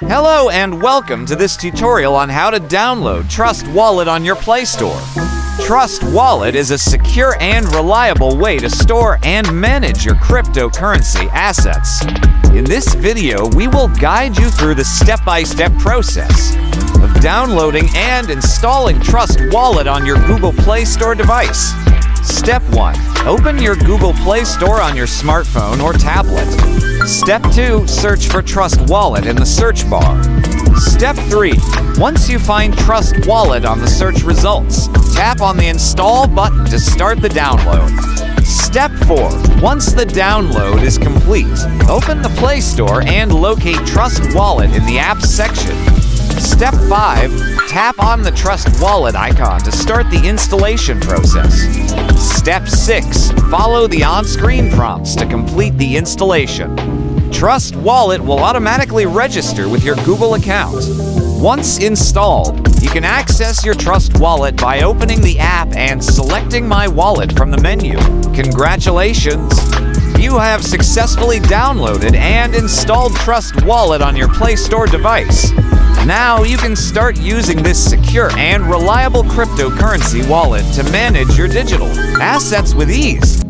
Hello and welcome to this tutorial on how to download Trust Wallet on your Play Store. Trust Wallet is a secure and reliable way to store and manage your cryptocurrency assets. In this video, we will guide you through the step-by-step process of downloading and installing Trust Wallet on your Google Play Store device. Step 1. Open your Google Play Store on your smartphone or tablet. Step 2. Search for Trust Wallet in the search bar. Step 3. Once you find Trust Wallet on the search results, tap on the Install button to start the download. Step 4. Once the download is complete, open the Play Store and locate Trust Wallet in the Apps section. Step 5. Tap on the Trust Wallet icon to start the installation process. Step 6. Follow the on-screen prompts to complete the installation. Trust Wallet will automatically register with your Google account. Once installed, you can access your Trust Wallet by opening the app and selecting My Wallet from the menu. Congratulations! You have successfully downloaded and installed Trust Wallet on your Play Store device. Now you can start using this secure and reliable cryptocurrency wallet to manage your digital assets with ease.